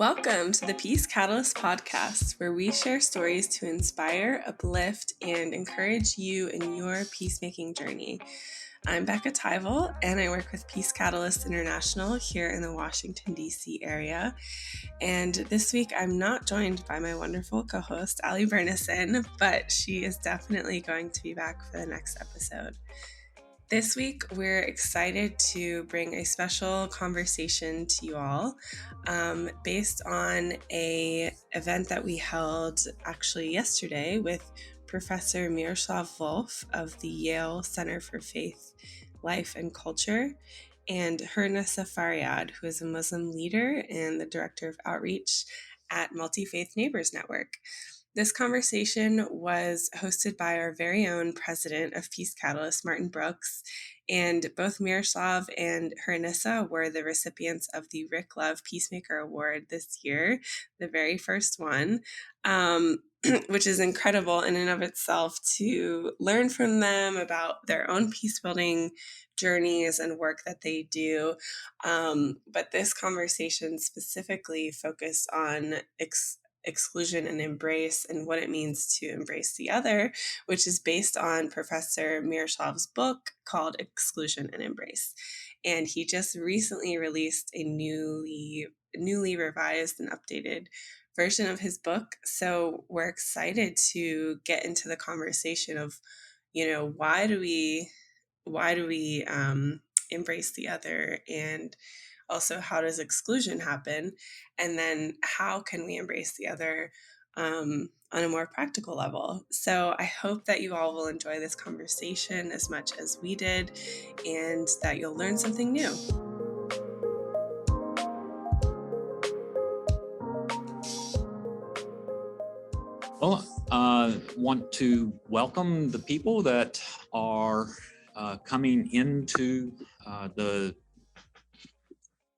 Welcome to the Peace Catalyst podcast, where we share stories to inspire, uplift, and encourage you in your peacemaking journey. I'm Becca Tyvel, and I work with Peace Catalyst International here in the Washington, D.C. area. And this week, I'm not joined by my wonderful co-host, Ali Bernison, but she is definitely going to be back for the next episode. This week, we're excited to bring a special conversation to you all based on an event that we held actually yesterday with Professor Miroslav Volf of the Yale Center for Faith, Life, and Culture, and Hurunnessa Fariad, who is a Muslim leader and the Director of Outreach at Multi-Faith Neighbors Network. This conversation was hosted by our very own president of Peace Catalyst, Martin Brooks, and both Miroslav and Hurunnessa were the recipients of the Rick Love Peacemaker Award this year, the very first one, which is incredible in and of itself to learn from them about their own peace-building journeys and work that they do. But this conversation specifically focused on Exclusion and Embrace and what it means to embrace the other, which is based on Professor Miroslav's book called Exclusion and Embrace. And he just recently released a newly revised and updated version of his book. So we're excited to get into the conversation of, why do we embrace the other, and also how does exclusion happen, and then how can we embrace the other on a more practical level. So I hope that you all will enjoy this conversation as much as we did, and that you'll learn something new. Well, I want to welcome the people that are coming into the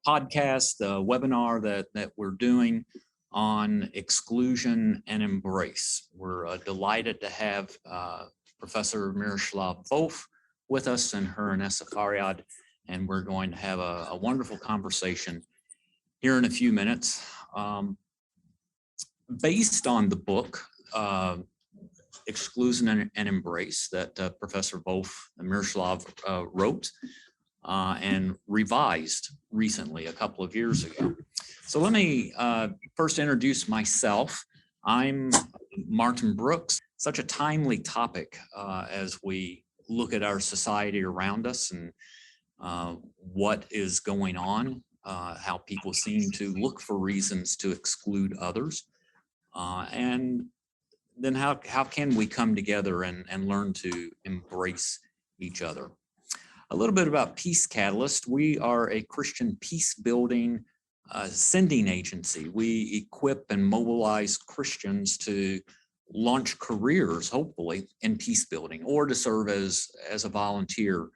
podcast, the webinar that we're doing on Exclusion and Embrace. We're delighted to have Professor Miroslav Volf with us and Hurunnessa Fariad, and we're going to have a wonderful conversation here in a few minutes. Based on the book, Exclusion and Embrace, that Professor Volf and Miroslav wrote and revised recently, a couple of years ago. So let me first introduce myself. I'm Martin Brooks. Such a timely topic as we look at our society around us and what is going on, how people seem to look for reasons to exclude others. And then how can we come together and learn to embrace each other? A little bit about Peace Catalyst. We are a Christian peace-building sending agency. We equip and mobilize Christians to launch careers, hopefully, in peace building or to serve as a volunteer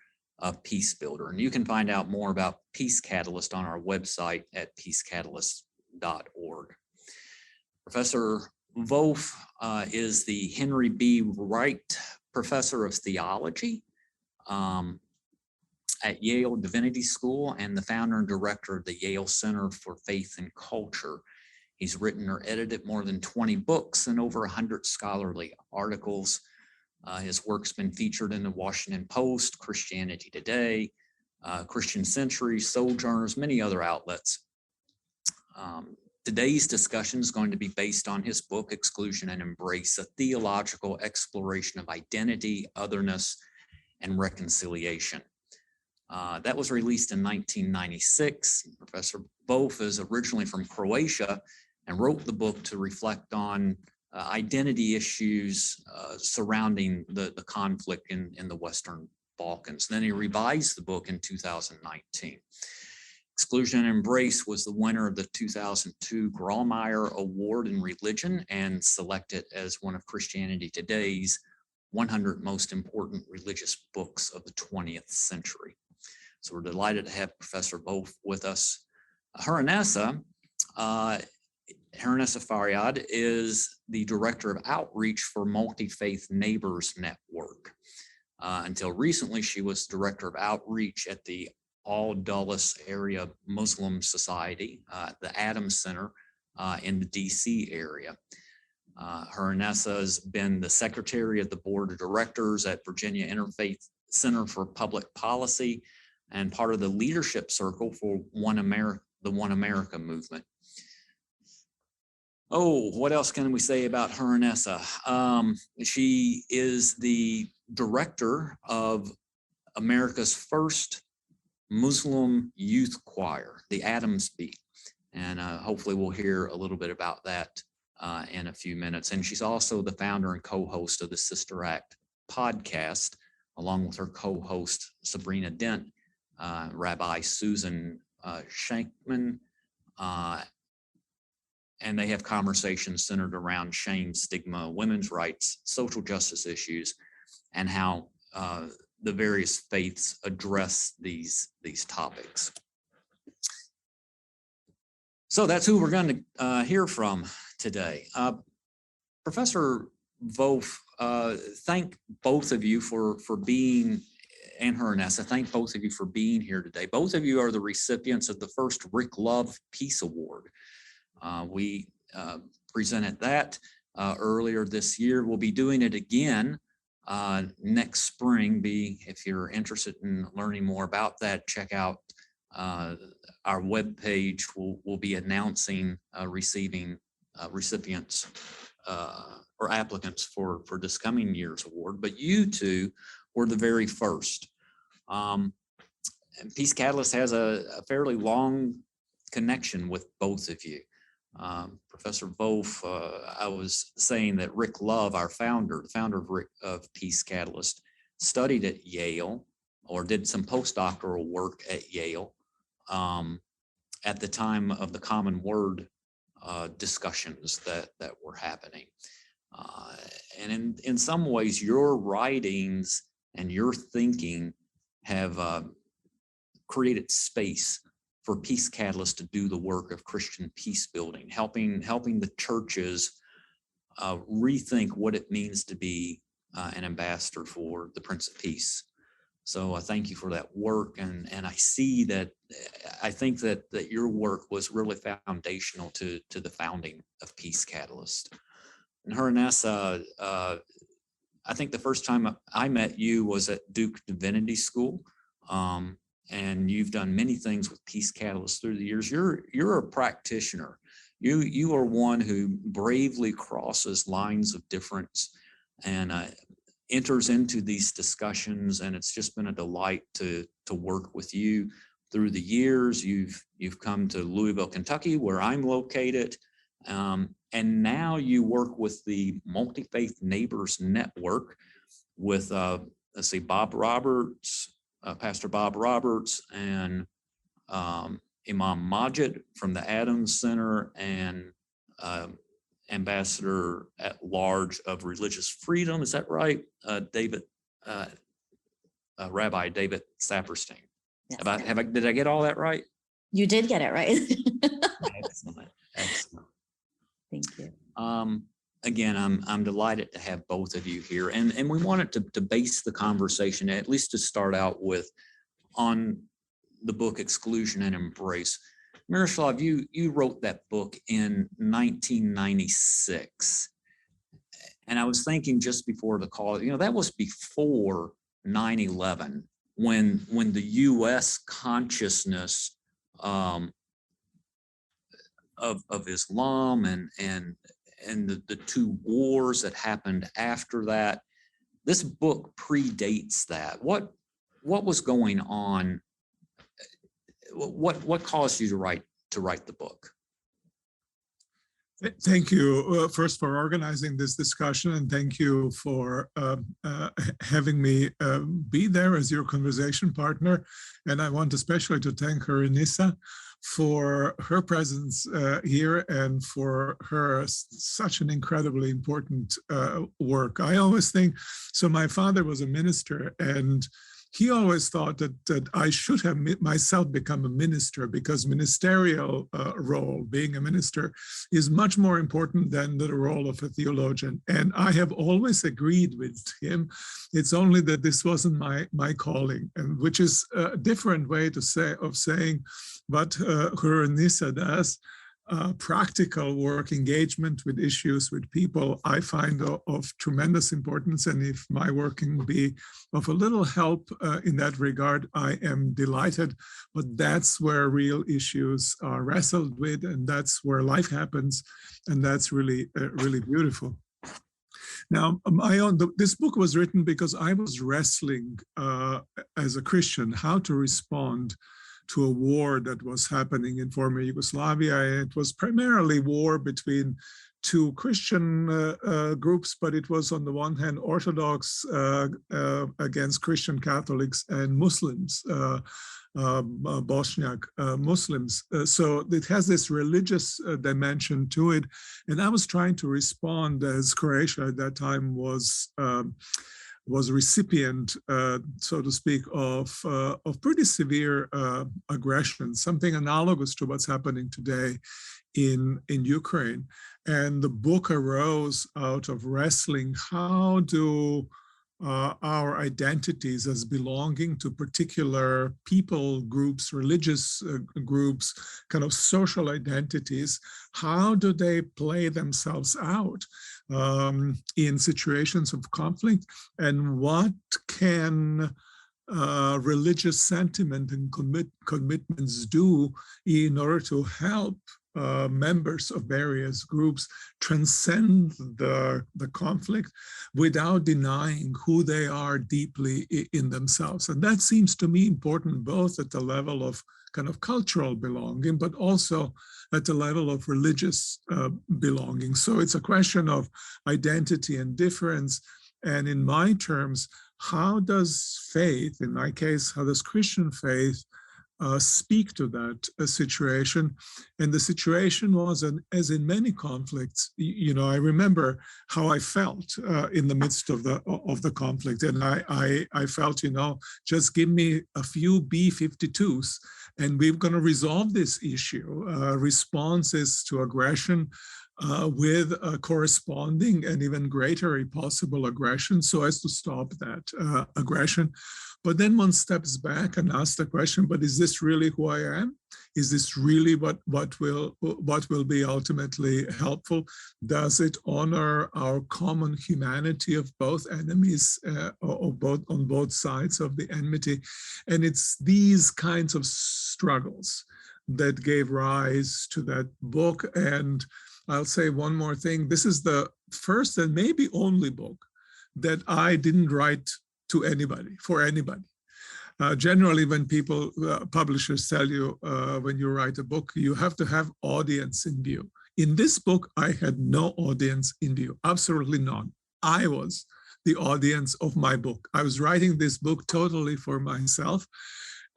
peace builder. And you can find out more about Peace Catalyst on our website at peacecatalyst.org. Professor Volf is the Henry B. Wright Professor of Theology at Yale Divinity School and the founder and director of the Yale Center for Faith and Culture. He's written or edited more than 20 books and over 100 scholarly articles. His work's been featured in the Washington Post, Christianity Today, Christian Century, Sojourners, many other outlets. Today's discussion is going to be based on his book, Exclusion and Embrace, a theological exploration of identity, otherness, and reconciliation. That was released in 1996. Professor Volf is originally from Croatia and wrote the book to reflect on identity issues surrounding the conflict in the Western Balkans. Then he revised the book in 2019. Exclusion and Embrace was the winner of the 2002 Grawemeyer Award in Religion and selected as one of Christianity Today's 100 most important religious books of the 20th century. So we're delighted to have Professor Volf with us. Hurunnessa Fariad is the Director of Outreach for Multi-Faith Neighbors Network. Until recently, she was Director of Outreach at the Al-Dulles Area Muslim Society, the Adams Center in the DC area. Hurunnessa has been the secretary of the board of directors at Virginia Interfaith Center for Public Policy and part of the leadership circle for the One America movement. Oh, what else can we say about Hurunnessa? She is the director of America's first Muslim youth choir, the Adams Beat. And hopefully we'll hear a little bit about that in a few minutes. And she's also the founder and co-host of the Sister Act podcast, along with her co-host, Sabrina Dent, Rabbi Susan Shankman, and they have conversations centered around shame, stigma, women's rights, social justice issues, and how the various faiths address these topics. So that's who we're going to hear from today. Professor Volf, thank both of you for being, and Hurunnessa, thank both of you for being here today. Both of you are the recipients of the first Rick Love Peace Award. We presented that earlier this year. We'll be doing it again next spring. If you're interested in learning more about that, check out our webpage. We'll be announcing receiving recipients or applicants for this coming year's award. But you two were the very first. And Peace Catalyst has a fairly long connection with both of you. Professor Volf, I was saying that Rick Love, our founder, the founder of Peace Catalyst, studied at Yale or did some postdoctoral work at Yale at the time of the Common Word discussions that were happening. And in some ways, your writings and your thinking have created space for Peace Catalyst to do the work of Christian peace building, helping the churches rethink what it means to be an ambassador for the Prince of Peace. So I thank you for that work, and I see that, I think that your work was really foundational to the founding of Peace Catalyst. And Hurunnessa, I think the first time I met you was at Duke Divinity School. And you've done many things with Peace Catalyst through the years. You're a practitioner. You are one who bravely crosses lines of difference and enters into these discussions. And it's just been a delight to work with you through the years. You've come to Louisville, Kentucky, where I'm located. And now you work with the Multi-Faith Neighbors Network with, let's see, Bob Roberts, Pastor Bob Roberts, and Imam Majid from the Adams Center, and Ambassador at Large of Religious Freedom. Is that right? Rabbi David Saperstein. Yes. Did I get all that right? You did get it right. Excellent. Thank you. Again, I'm delighted to have both of you here, and we wanted to base the conversation, at least to start out with, on the book Exclusion and Embrace. Miroslav, you wrote that book in 1996, and I was thinking just before the call, that was before 9/11, when the U.S. consciousness of Islam and the two wars that happened after that. This book predates that. What was going on? What caused you to write the book? Thank you first for organizing this discussion, and thank you for having me be there as your conversation partner. And I want especially to thank Hurunnessa for her presence here and for her such an incredibly important work. I always think, so my father was a minister, and he always thought that I should have myself become a minister, because ministerial role, being a minister, is much more important than the role of a theologian. And I have always agreed with him. It's only that this wasn't my calling, and which is a different way to say of saying what Hurunnessa does. practical work engagement with issues, with people, I find of tremendous importance. And if my work can be of a little help in that regard, I am delighted. But that's where real issues are wrestled with, and that's where life happens. And that's really, really beautiful. Now, this book was written because I was wrestling as a Christian how to respond to a war that was happening in former Yugoslavia. It was primarily war between two Christian groups, but it was on the one hand Orthodox against Christian Catholics and Muslims, Bosniak Muslims. So it has this religious dimension to it. And I was trying to respond, as Croatia at that time was a recipient, so to speak, of pretty severe aggression, something analogous to what's happening today in Ukraine. And the book arose out of wrestling. How do our identities as belonging to particular people groups, religious groups, kind of social identities, how do they play themselves out in situations of conflict? And what can religious sentiment and commitments do in order to help members of various groups transcend the conflict without denying who they are deeply in themselves? And that seems to me important, both at the level of kind of cultural belonging, but also at the level of religious belonging. So it's a question of identity and difference. And in my terms, how does faith, in my case, how does Christian faith speak to that situation? And the situation was, as in many conflicts, I remember how I felt in the midst of the conflict. And I felt, just give me a few B-52s and we're going to resolve this issue. Responses to aggression with a corresponding and even greater possible aggression, so as to stop that aggression. But then one steps back and asks the question, but is this really who I am? Is this really what will be ultimately helpful? Does it honor our common humanity of both enemies, on both sides of the enmity? And it's these kinds of struggles that gave rise to that book. And I'll say one more thing. This is the first and maybe only book that I didn't write to anybody, for anybody. Generally, when people, publishers tell you when you write a book, you have to have audience in view. In this book, I had no audience in view, absolutely none. I was the audience of my book. I was writing this book totally for myself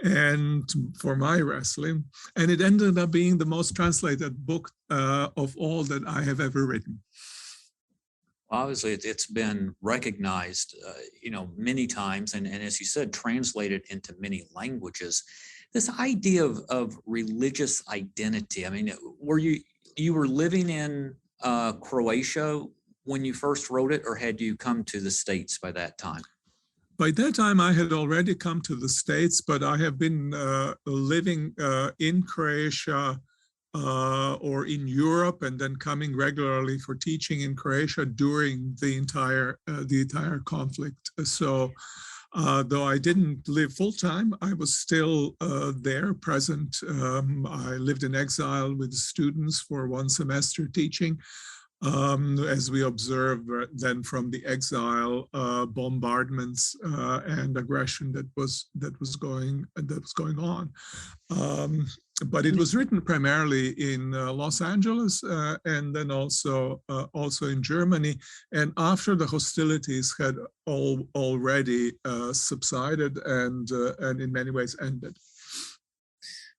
and for my wrestling. And it ended up being the most translated book of all that I have ever written. Obviously, it's been recognized, many times, and as you said, translated into many languages. This idea of religious identity. I mean, were you were living in Croatia when you first wrote it, or had you come to the States by that time? By that time, I had already come to the States, but I have been living in Croatia or in Europe, and then coming regularly for teaching in Croatia during the entire conflict. So, though I didn't live full time, I was still there, present. I lived in exile with students for one semester teaching. As we observed then from the exile, bombardments and aggression that was going on. But it was written primarily in Los Angeles and then also in Germany. And after the hostilities had already subsided and in many ways ended.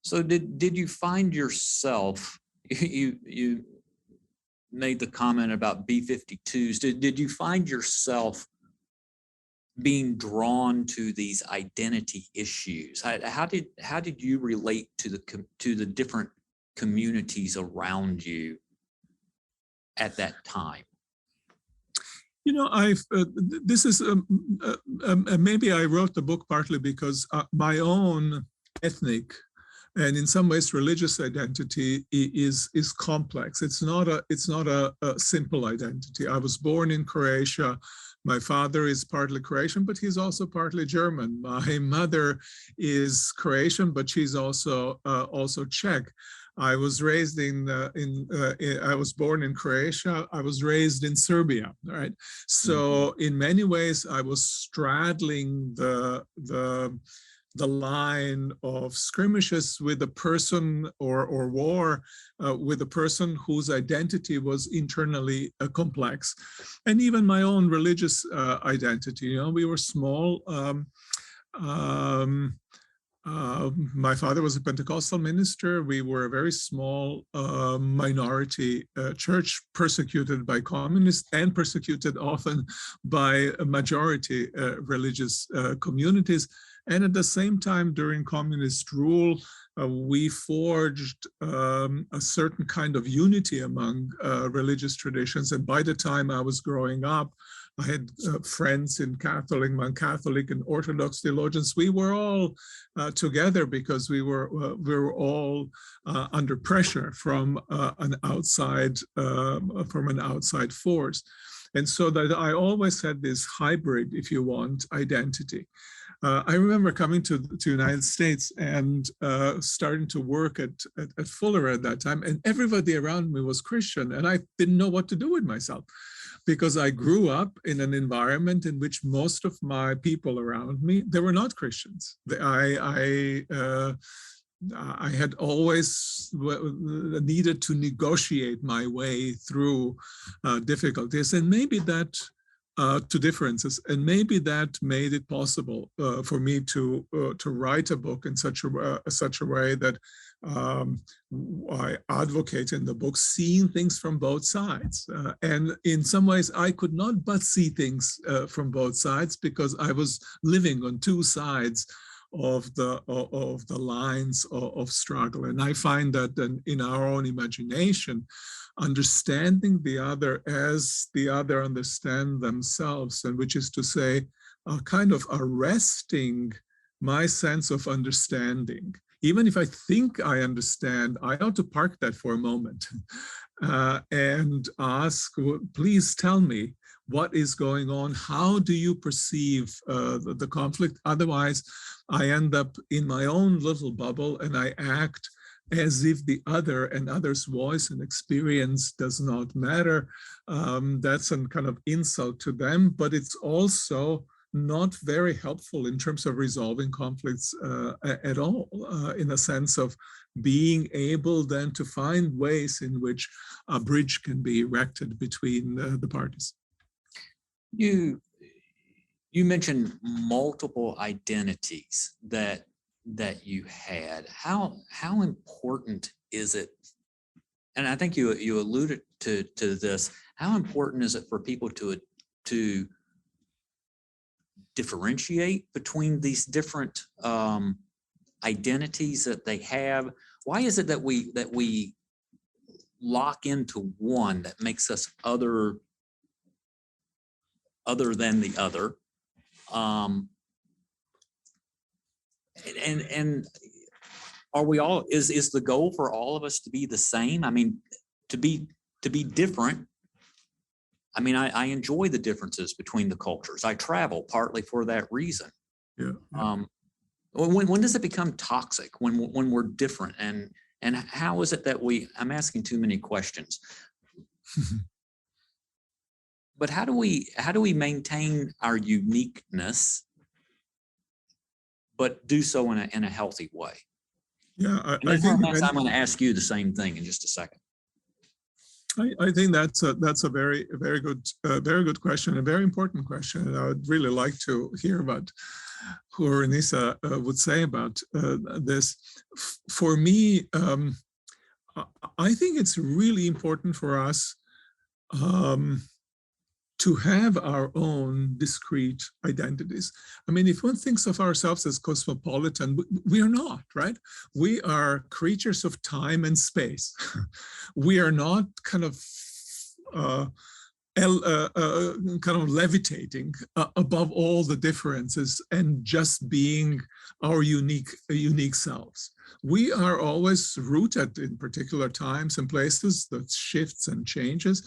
So did you find yourself, you made the comment about B-52s, did you find yourself being drawn to these identity issues? How did you relate to the different communities around you at that time? This is maybe I wrote the book partly because my own ethnic And in some ways, religious identity is complex. It's not a simple identity. I was born in Croatia. My father is partly Croatian, but he's also partly German. My mother is Croatian, but she's also Czech. I was raised I was born in Croatia. I was raised in Serbia, right? So in many ways, I was straddling the line of skirmishes with a person or war with a person whose identity was internally complex. And even my own religious identity, we were small. My father was a Pentecostal minister. We were a very small minority church, persecuted by communists and persecuted often by majority religious communities. And at the same time, during communist rule, we forged a certain kind of unity among religious traditions. And by the time I was growing up, I had friends in Catholic, among Catholic and Orthodox theologians. We were all together because we were all under pressure from an outside force. And so that I always had this hybrid, if you want, identity. I remember coming to the United States and starting to work at Fuller at that time, and everybody around me was Christian, and I didn't know what to do with myself because I grew up in an environment in which most of my people around me, they were not Christians. I had always needed to negotiate my way through difficulties, and maybe that to differences, and maybe that made it possible for me to write a book in such a way that I advocate in the book seeing things from both sides. And in some ways, I could not but see things from both sides because I was living on two sides of the lines of struggle. And I find that in our own imagination, understanding the other as the other understand themselves, and which is to say, kind of arresting my sense of understanding. Even if I think I understand, I ought to park that for a moment and ask, please tell me what is going on. How do you perceive the conflict? Otherwise, I end up in my own little bubble and I act as if the other and other's voice and experience does not matter. That's a kind of insult to them, but it's also not very helpful in terms of resolving conflicts at all, in a sense of being able then to find ways in which a bridge can be erected between the parties. You mentioned multiple identities that you had. How important is it? And I think you alluded to this. How important is it for people to differentiate between these different identities that they have? Why is it that we lock into one that makes us other than the other? And are we all, is the goal for all of us to be the same? I mean, to be different. I mean, I enjoy the differences between the cultures. I travel partly for that reason. Yeah. When does it become toxic when we're different? And how is it that I'm asking too many questions. But how do we maintain our uniqueness, but do so in a healthy way? Yeah, I think I'm going to ask you the same thing in just a second. I think that's a very good question, a very important question, and I would really like to hear what Hurunnessa would say about this. For me, I think it's really important for us to have our own discrete identities. I mean, if one thinks of ourselves as cosmopolitan, we are not, right? We are creatures of time and space. We are not kind of levitating above all the differences and just being our unique selves. We are always rooted in particular times and places, that shifts and changes.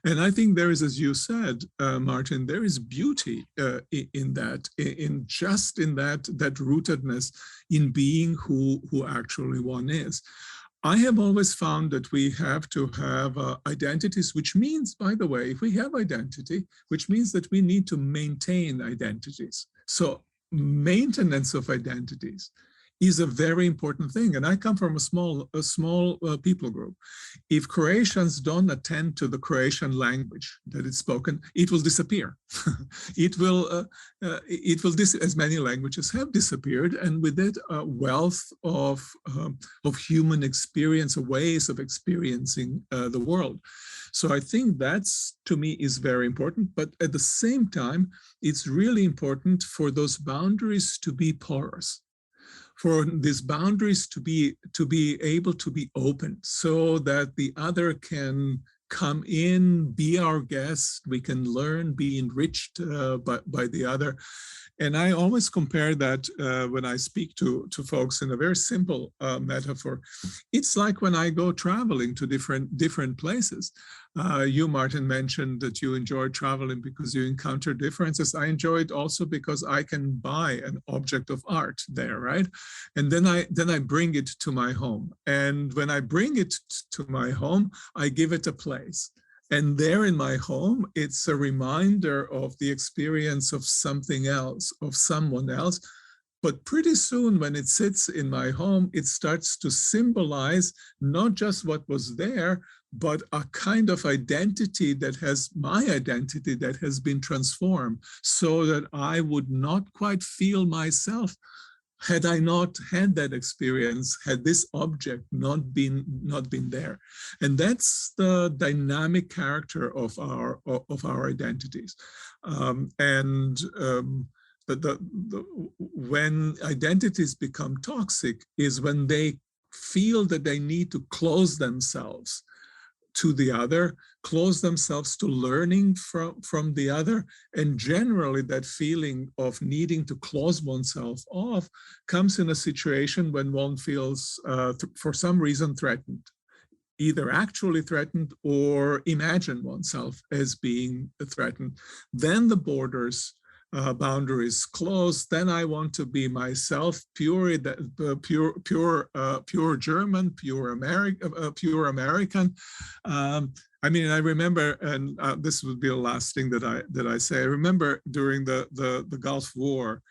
And I think there is, as you said, Martin, there is beauty in that, in that rootedness in being who actually one is. I have always found that we have to have identities, which means, by the way, if we have identity, which means that we need to maintain identities. So maintenance of identities is a very important thing. And I come from a small people group. If Croatians don't attend to the Croatian language that is spoken, it will disappear. It will as many languages have disappeared, and with it a wealth of human experience, of ways of experiencing the world. So I think that's, to me, is very important. But at the same time, it's really important for those boundaries to be porous, for these boundaries to be able to be open, so that the other can come in, be our guest, we can learn, be enriched by the other. And I always compare that when I speak to folks in a very simple metaphor. It's like when I go traveling to different places. You, Martin, mentioned that you enjoy traveling because you encounter differences. I enjoy it also because I can buy an object of art there, right? And then I bring it to my home. And when I bring it to my home, I give it a place. And there in my home, it's a reminder of the experience of something else, of someone else. But pretty soon when it sits in my home, it starts to symbolize not just what was there, but a kind of identity that has my identity that has been transformed, so that I would not quite feel myself had I not had that experience, had this object not been there. And that's the dynamic character of our identities. When identities become toxic is when they feel that they need to close themselves to the other, close themselves to learning from the other. And generally that feeling of needing to close oneself off comes in a situation when one feels for some reason threatened, either actually threatened or imagine oneself as being threatened. Then the boundaries closed. Then I want to be myself, pure German, pure American. I mean, I remember, and this would be the last thing that I say. I remember during the Gulf War,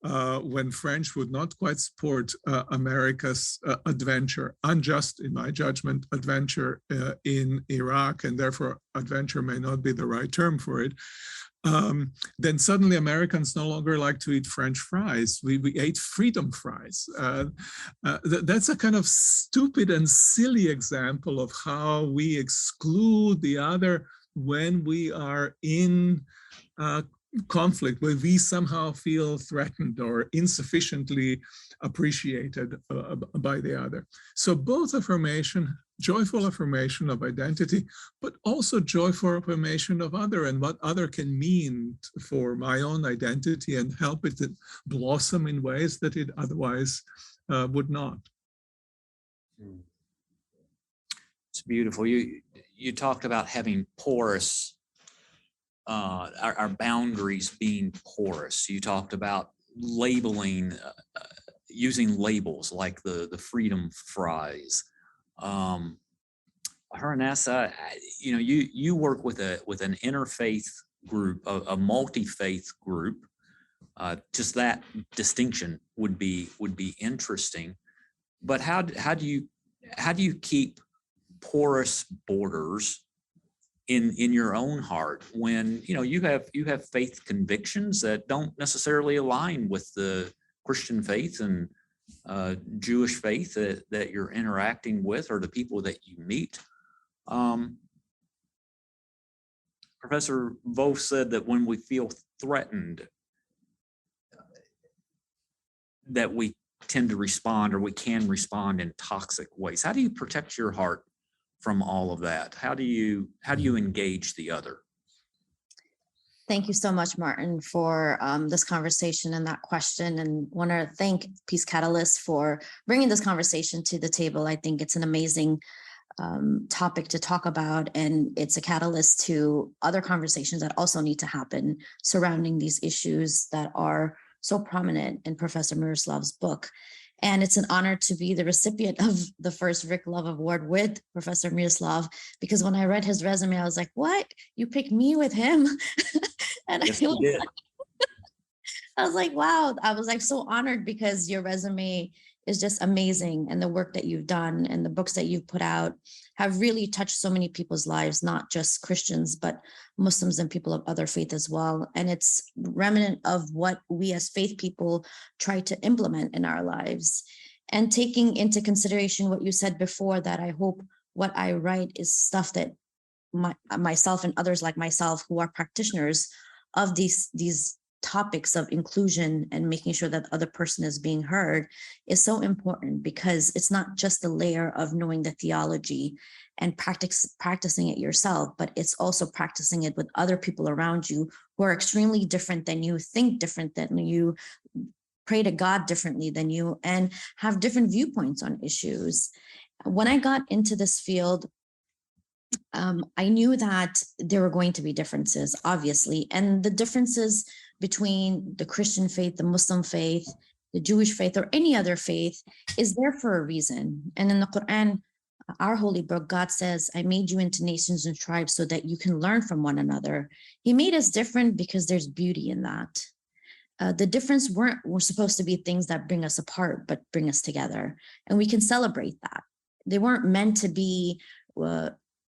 when French would not quite support America's adventure, unjust, in my judgment, adventure in Iraq, and therefore adventure may not be the right term for it. Then suddenly Americans no longer like to eat French fries. We ate freedom fries. That's a kind of stupid and silly example of how we exclude the other when we are in conflict, where we somehow feel threatened or insufficiently appreciated by the other. So both affirmation, joyful affirmation of identity, but also joyful affirmation of other and what other can mean for my own identity and help it to blossom in ways that it otherwise would not. It's beautiful. You talked about having porous, our boundaries being porous. You talked about labeling, using labels like the freedom fries. Hurunnessa, you work with an interfaith group, a multi-faith group. Just that distinction would be interesting. But how do you keep porous borders in your own heart when you have faith convictions that don't necessarily align with the Christian faith and Jewish faith that you're interacting with, or the people that you meet? Professor Volf said that when we feel threatened, that we tend to respond, or we can respond in toxic ways. How do you protect your heart from all of that? How do you engage the other? Thank you so much, Martin, for this conversation and that question. And want to thank Peace Catalyst for bringing this conversation to the table. I think it's an amazing topic to talk about, and it's a catalyst to other conversations that also need to happen surrounding these issues that are so prominent in Professor Miroslav's book. And it's an honor to be the recipient of the first Rick Love Award with Professor Miroslav, because when I read his resume, I was like, what? You picked me with him? And Yes, you did. I was like, wow. I was like so honored, because your resume is just amazing. And the work that you've done and the books that you've put out have really touched so many people's lives, not just Christians, but Muslims and people of other faith as well. And it's remnant of what we as faith people try to implement in our lives. And taking into consideration what you said before, that I hope what I write is stuff that myself and others like myself who are practitioners of these topics of inclusion and making sure that the other person is being heard is so important, because it's not just a layer of knowing the theology and practicing it yourself, but it's also practicing it with other people around you who are extremely different than you, think different than you, pray to God differently than you, and have different viewpoints on issues. When I got into this field, I knew that there were going to be differences, obviously, and the differences between the Christian faith, the Muslim faith, the Jewish faith, or any other faith is there for a reason. And in the Quran, our holy book, God says, I made you into nations and tribes so that you can learn from one another. He made us different because there's beauty in that. The difference were supposed to be things that bring us apart, but bring us together. And we can celebrate that. They weren't meant to be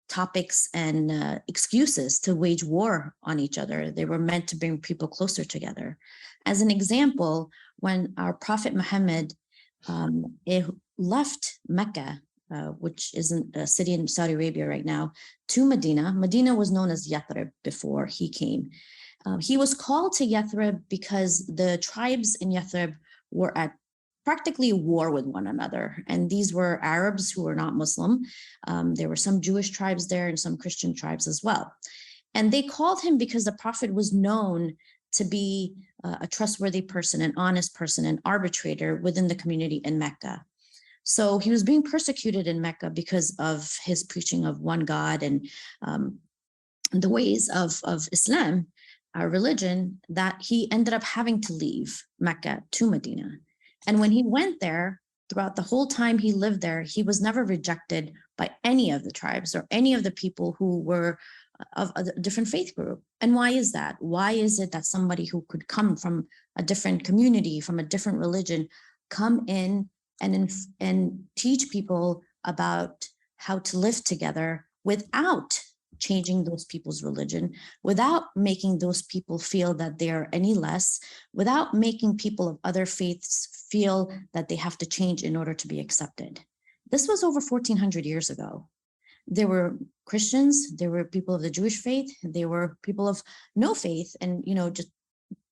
topics and excuses to wage war on each other. They were meant to bring people closer together. As an example, when our Prophet Muhammad left Mecca, which is a city in Saudi Arabia right now, to Medina. Medina was known as Yathrib before he came. He was called to Yathrib because the tribes in Yathrib were at practically war with one another. And these were Arabs who were not Muslim. There were some Jewish tribes there and some Christian tribes as well. And they called him because the prophet was known to be a trustworthy person, an honest person, an arbitrator within the community in Mecca. So he was being persecuted in Mecca because of his preaching of one God and the ways of Islam, our religion, that he ended up having to leave Mecca to Medina. And when he went there, throughout the whole time he lived there, he was never rejected by any of the tribes or any of the people who were of a different faith group. And why is that? Why is it that somebody who could come from a different community, from a different religion, come in and teach people about how to live together without changing those people's religion, without making those people feel that they're any less, without making people of other faiths feel that they have to change in order to be accepted? This was over 1400 years ago. There were Christians, there were people of the Jewish faith, there were people of no faith, and just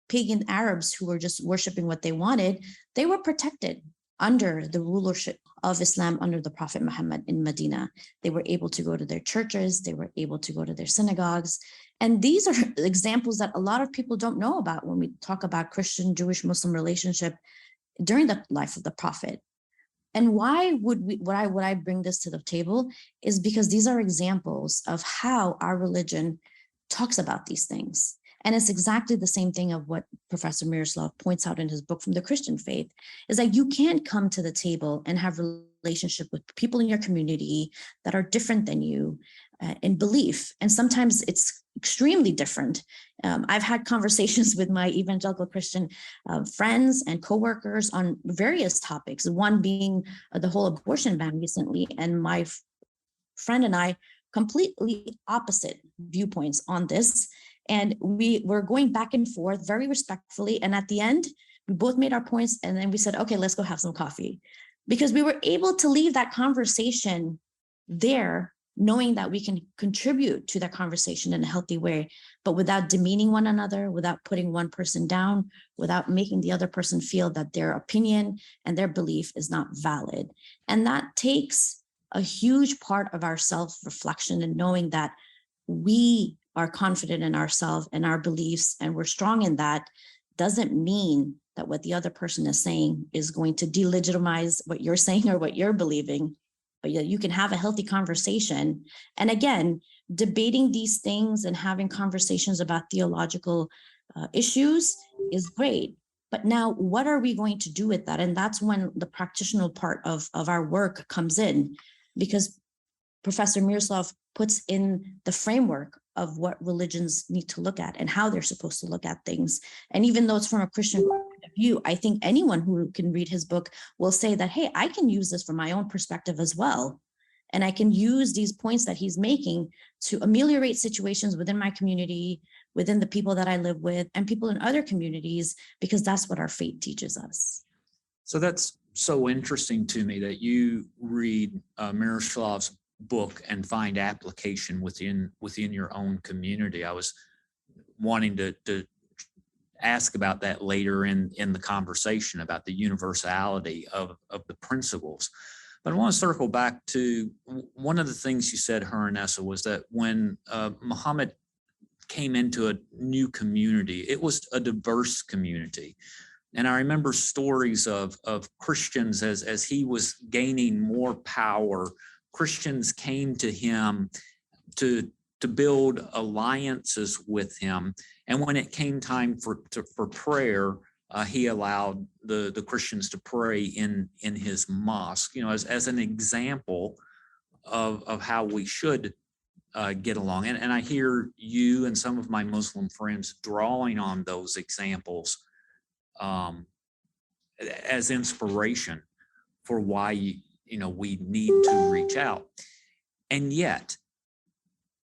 pagan Arabs who were just worshiping what they wanted. They were protected under the rulership of Islam under the Prophet Muhammad in Medina. They were able to go to their churches, they were able to go to their synagogues. And these are examples that a lot of people don't know about when we talk about Christian, Jewish, Muslim relationship during the life of the Prophet. And why would I bring this to the table is because these are examples of how our religion talks about these things. And it's exactly the same thing of what Professor Miroslav points out in his book from the Christian faith, is that you can't come to the table and have a relationship with people in your community that are different than you in belief. And sometimes it's extremely different. I've had conversations with my evangelical Christian friends and coworkers on various topics, one being the whole abortion ban recently. And my friend and I completely opposite viewpoints on this. And we were going back and forth very respectfully. And at the end, we both made our points. And then we said, okay, let's go have some coffee. Because we were able to leave that conversation there, knowing that we can contribute to that conversation in a healthy way, but without demeaning one another, without putting one person down, without making the other person feel that their opinion and their belief is not valid. And that takes a huge part of our self-reflection and knowing that we are confident in ourselves and our beliefs, and we're strong in that, doesn't mean that what the other person is saying is going to delegitimize what you're saying or what you're believing. But you can have a healthy conversation. And again, debating these things and having conversations about theological issues is great. But now what are we going to do with that? And that's when the practitioner part of our work comes in, because Professor Miroslav puts in the framework of what religions need to look at and how they're supposed to look at things. And even though it's from a Christian point of view, I think anyone who can read his book will say that, hey, I can use this from my own perspective as well. And I can use these points that he's making to ameliorate situations within my community, within the people that I live with, and people in other communities, because that's what our faith teaches us. So that's so interesting to me that you read Miroslav's book and find application within your own community. I was wanting to ask about that later in the conversation about the universality of the principles. But I want to circle back to one of the things you said, Hurunnessa, was that when Muhammad came into a new community, it was a diverse community. And I remember stories of Christians as he was gaining more power. Christians came to him to build alliances with him. And when it came time for prayer, he allowed the Christians to pray in his mosque, as an example of how we should get along. And I hear you and some of my Muslim friends drawing on those examples as inspiration for why we need to reach out. And yet,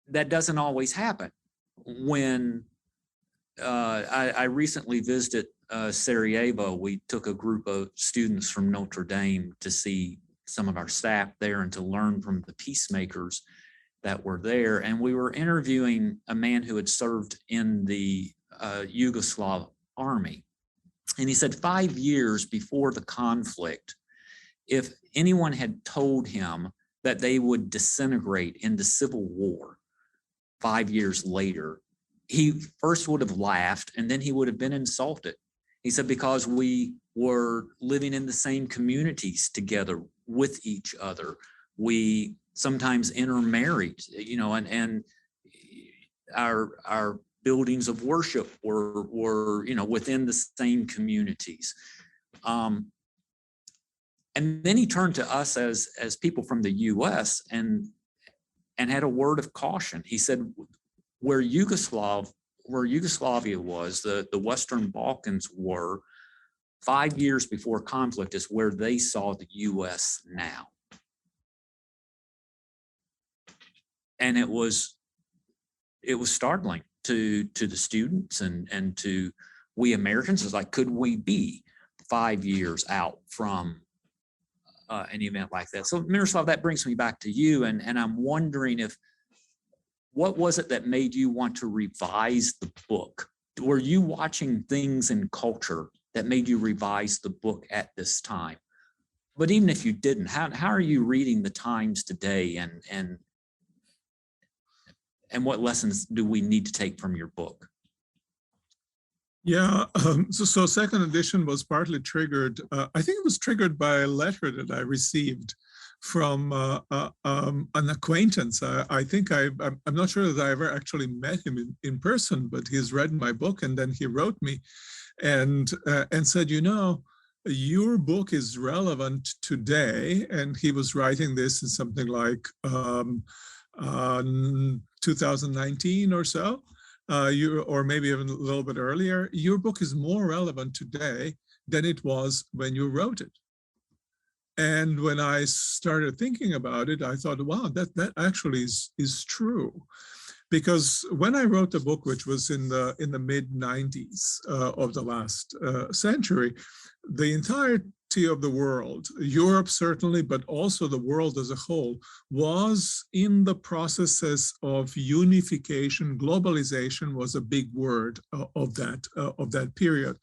that doesn't always happen. When I recently visited Sarajevo, we took a group of students from Notre Dame to see some of our staff there and to learn from the peacemakers that were there. And we were interviewing a man who had served in the Yugoslav army. And he said 5 years before the conflict, if anyone had told him that they would disintegrate into civil war 5 years later, he first would have laughed and then he would have been insulted. He said, because we were living in the same communities together with each other. We sometimes intermarried, and our buildings of worship were within the same communities. And then he turned to us as people from the U.S. and had a word of caution. He said, where Yugoslavia was, the Western Balkans were, 5 years before conflict is where they saw the U.S. now. And it was startling to the students and to we Americans. It's like, could we be 5 years out from an event like that? So Miroslav, that brings me back to you, and I'm wondering what was it that made you want to revise the book? Were you watching things in culture that made you revise the book at this time? But even if you didn't, how are you reading the times today, and what lessons do we need to take from your book? Yeah, so second edition was partly triggered. I think it was triggered by a letter that I received from an acquaintance. I think I'm not sure that I ever actually met him in person, but he's read my book and then he wrote me and said, your book is relevant today. And he was writing this in something like 2019 or so, or maybe even a little bit earlier. Your book is more relevant today than it was when you wrote it. And when I started thinking about it, I thought, wow, that actually is true. Because when I wrote the book, which was in the mid-90s of the last century, the entirety of the world, Europe certainly, but also the world as a whole, was in the processes of unification. Globalization was a big word of that period.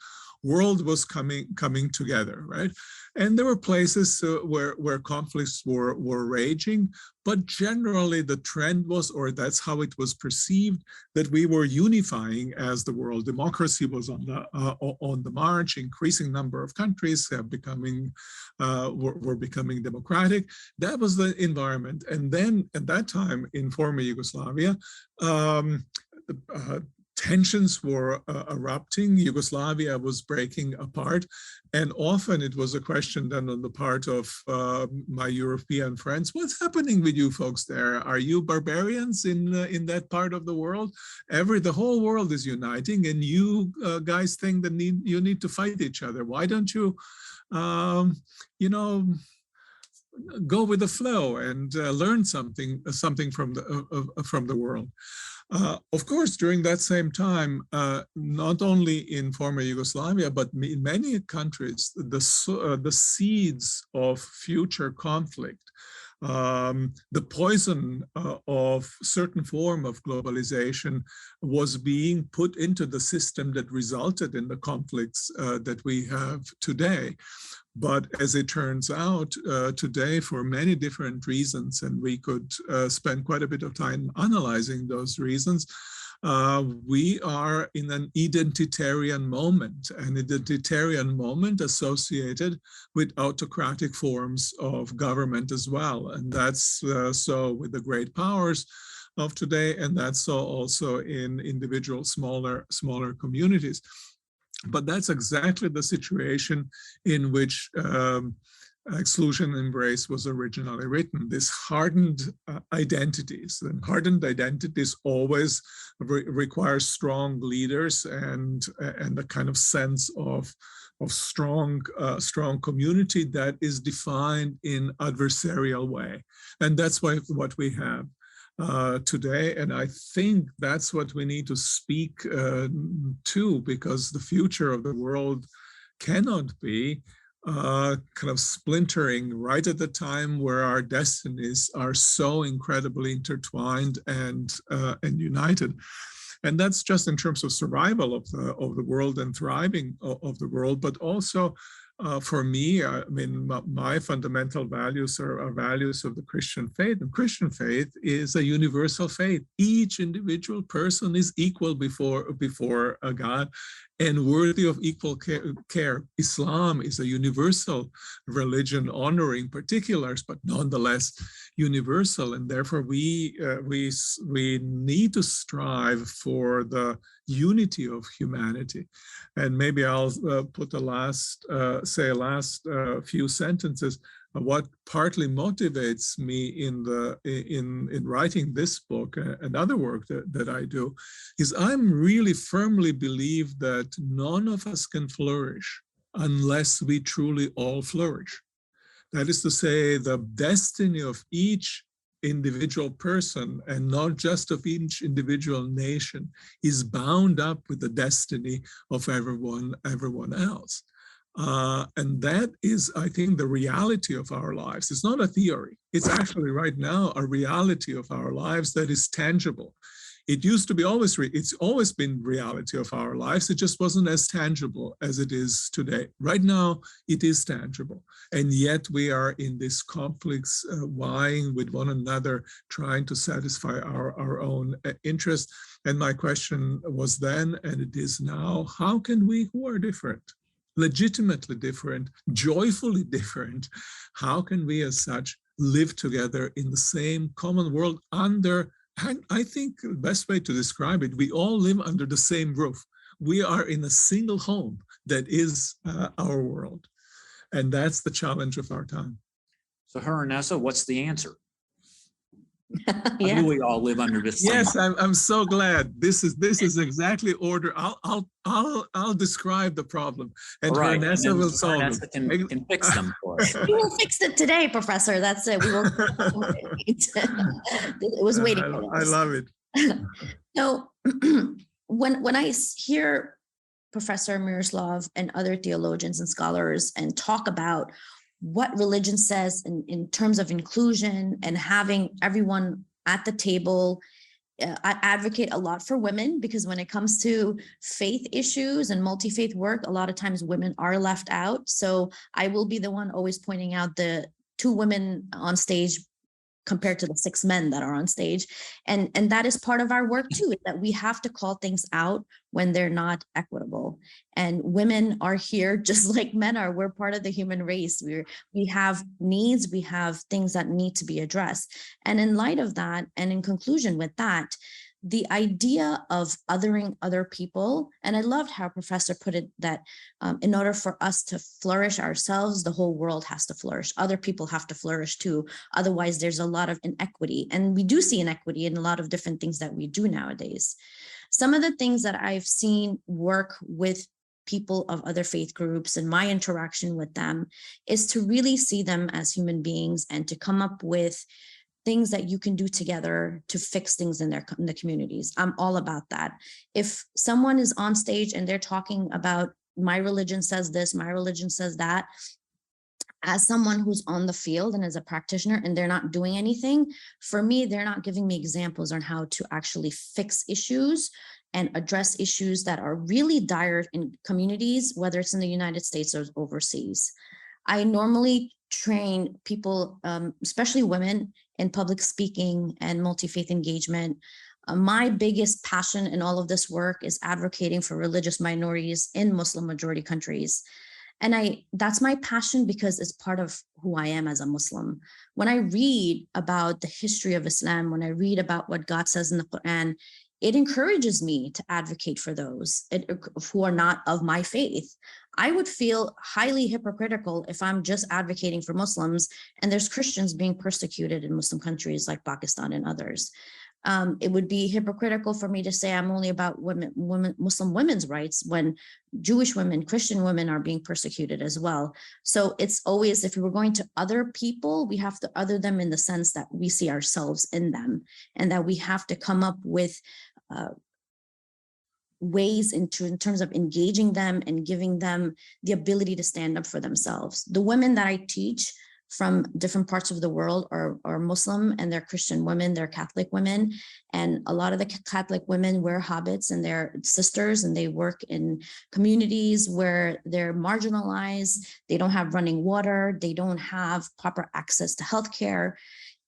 world was coming together, right? And there were places where conflicts were raging, but generally the trend was, or that's how it was perceived, that we were unifying as the world. Democracy was on the march. Increasing number of countries were becoming democratic. That was the environment. And then at that time in former Yugoslavia, tensions were erupting. Yugoslavia was breaking apart. And often it was a question then on the part of my European friends, what's happening with you folks there? Are you barbarians in that part of the world? The whole world is uniting, and you guys think that you need to fight each other. Why don't you, go with the flow and learn something from the world? Of course, during that same time, not only in former Yugoslavia, but in many countries, the seeds of future conflict, the poison of certain form of globalization was being put into the system that resulted in the conflicts that we have today. But as it turns out, today, for many different reasons, and we could spend quite a bit of time analyzing those reasons, we are in an identitarian moment associated with autocratic forms of government as well. And that's so with the great powers of today, and that's so also in individual smaller communities. But that's exactly the situation in which Exclusion and Embrace was originally written. This hardened identities, and hardened identities always require strong leaders and a kind of sense of strong community that is defined in adversarial way. And that's what we have today, and I think that's what we need to speak to, because the future of the world cannot be kind of splintering right at the time where our destinies are so incredibly intertwined and united. And that's just in terms of survival of the world and thriving of the world, but also for me, I mean, my fundamental values are values of the Christian faith. And Christian faith is a universal faith. Each individual person is equal before a God and worthy of equal care. Islam is a universal religion honoring particulars, but nonetheless universal. And therefore, we need to strive for the unity of humanity. And maybe I'll put the last few sentences. What partly motivates me in writing this book and other work that I do is I'm really firmly believe that none of us can flourish unless we truly all flourish. That is to say, the destiny of each individual person, and not just of each individual nation, is bound up with the destiny of everyone else. And that is, I think, the reality of our lives. It's not a theory. It's actually right now a reality of our lives that is tangible. It used to be it's always been reality of our lives. It just wasn't as tangible as it is today. Right now, it is tangible. And yet we are in this conflicts, vying with one another, trying to satisfy our own interests. And my question was then, and it is now, how can we who are different, legitimately different, joyfully different, how can we as such live together in the same common world under, I think the best way to describe it, we all live under the same roof. We are in a single home that is our world. And that's the challenge of our time. So Hurunnessa, what's the answer? Yeah. How do we all live under this? Yes, I'm so glad. This is exactly order. I'll describe the problem, and right. Hurunnessa will solve Hurunnessa it. can fix them for us. We will fix it today, Professor. That's it. We will. It was waiting for us. I love it. So when I hear Professor Miroslav and other theologians and scholars and talk about what religion says in terms of inclusion and having everyone at the table I advocate a lot for women, because when it comes to faith issues and multi-faith work, a lot of times women are left out. So I will be the one always pointing out the 2 women on stage compared to the 6 men that are on stage. And that is part of our work too, that we have to call things out when they're not equitable. And women are here just like men are. We're part of the human race. We have needs, we have things that need to be addressed. And in light of that, and in conclusion with that, the idea of othering other people, and I loved how Professor put it, that in order for us to flourish ourselves, the whole world has to flourish. Other people have to flourish too. Otherwise, there's a lot of inequity. And we do see inequity in a lot of different things that we do nowadays. Some of the things that I've seen work with people of other faith groups and my interaction with them is to really see them as human beings and to come up with things that you can do together to fix things in the communities. I'm all about that. If someone is on stage and they're talking about my religion says this, my religion says that, as someone who's on the field and as a practitioner and they're not doing anything, for me, they're not giving me examples on how to actually fix issues and address issues that are really dire in communities, whether it's in the United States or overseas. I normally train people, especially women, in public speaking and multi-faith engagement. My biggest passion in all of this work is advocating for religious minorities in Muslim majority countries. And that's my passion because it's part of who I am as a Muslim. When I read about the history of Islam, when I read about what God says in the Quran, it encourages me to advocate for those who are not of my faith. I would feel highly hypocritical if I'm just advocating for Muslims and there's Christians being persecuted in Muslim countries like Pakistan and others. It would be hypocritical for me to say I'm only about Muslim women's rights when Jewish women, Christian women are being persecuted as well. So it's always, if we were going to other people, we have to other them in the sense that we see ourselves in them, and that we have to come up with ways in terms of engaging them and giving them the ability to stand up for themselves. The women that I teach from different parts of the world are Muslim, and they're Christian women, they're Catholic women. And a lot of the Catholic women wear habits and they're sisters, and they work in communities where they're marginalized. They don't have running water. They don't have proper access to healthcare.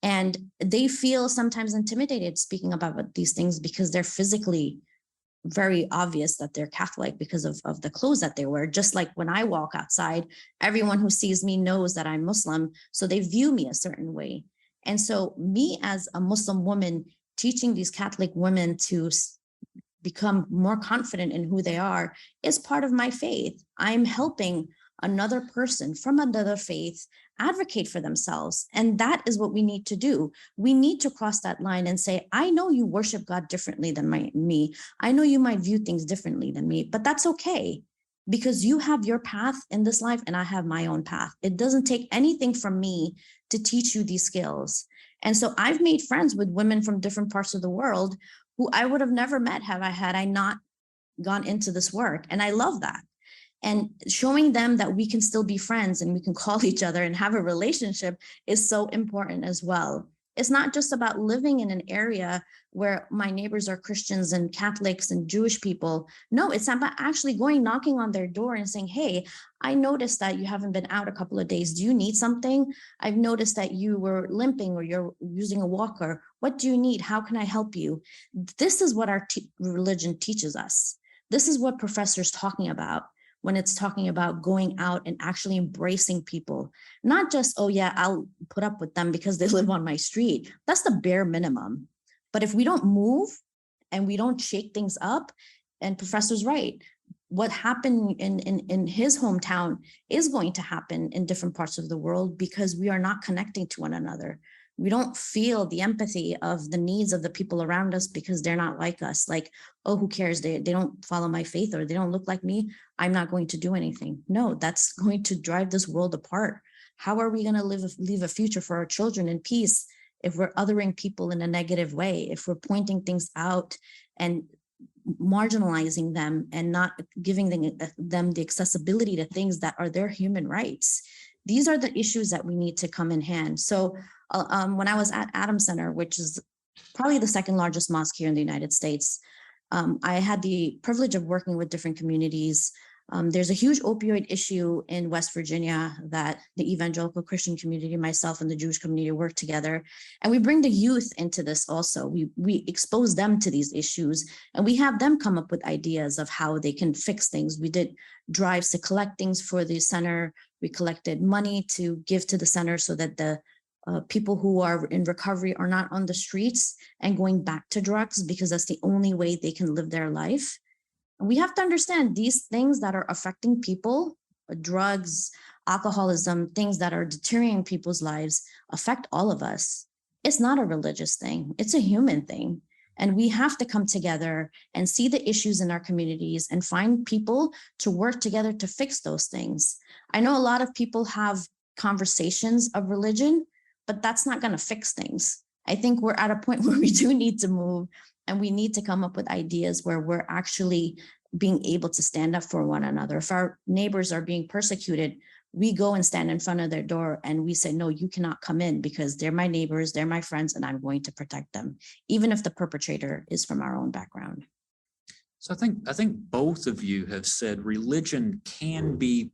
And they feel sometimes intimidated speaking about these things because they're physically very obvious that they're Catholic because of the clothes that they wear. Just like when I walk outside, everyone who sees me knows that I'm Muslim, so they view me a certain way. And so me as a Muslim woman teaching these Catholic women to become more confident in who they are is part of my faith. I'm helping another person from another faith advocate for themselves. And that is what we need to do. We need to cross that line and say, I know you worship God differently than me. I know you might view things differently than me, but that's okay, because you have your path in this life and I have my own path. It doesn't take anything from me to teach you these skills. And so I've made friends with women from different parts of the world who I would have never met had I not gone into this work. And I love that. And showing them that we can still be friends and we can call each other and have a relationship is so important as well. It's not just about living in an area where my neighbors are Christians and Catholics and Jewish people. No, it's about actually knocking on their door and saying, hey, I noticed that you haven't been out a couple of days. Do you need something? I've noticed that you were limping or you're using a walker. What do you need? How can I help you? This is what our religion teaches us. This is what Professor's talking about when it's talking about going out and actually embracing people, not just, oh yeah, I'll put up with them because they live on my street. That's the bare minimum. But if we don't move and we don't shake things up, and Professor's right, what happened in his hometown is going to happen in different parts of the world because we are not connecting to one another. We don't feel the empathy of the needs of the people around us because they're not like us. Like, oh, who cares? They don't follow my faith or they don't look like me. I'm not going to do anything. No, that's going to drive this world apart. How are we going to leave a future for our children in peace if we're othering people in a negative way, if we're pointing things out and marginalizing them and not giving them the accessibility to things that are their human rights? These are the issues that we need to come in hand. So when I was at Adams Center, which is probably the second largest mosque here in the United States. I had the privilege of working with different communities. There's a huge opioid issue in West Virginia that the evangelical Christian community, myself and the Jewish community work together. And we bring the youth into this also. We expose them to these issues and we have them come up with ideas of how they can fix things. We did drives to collect things for the center. We collected money to give to the center so that the people who are in recovery are not on the streets and going back to drugs, because that's the only way they can live their life. And we have to understand these things that are affecting people, drugs, alcoholism, things that are deteriorating people's lives, affect all of us. It's not a religious thing, it's a human thing. And we have to come together and see the issues in our communities and find people to work together to fix those things. I know a lot of people have conversations of religion, but that's not going to fix things. I think we're at a point where we do need to move and we need to come up with ideas where we're actually being able to stand up for one another. If our neighbors are being persecuted, we go and stand in front of their door and we say, no, you cannot come in because they're my neighbors, they're my friends, and I'm going to protect them, even if the perpetrator is from our own background. So I think both of you have said religion can be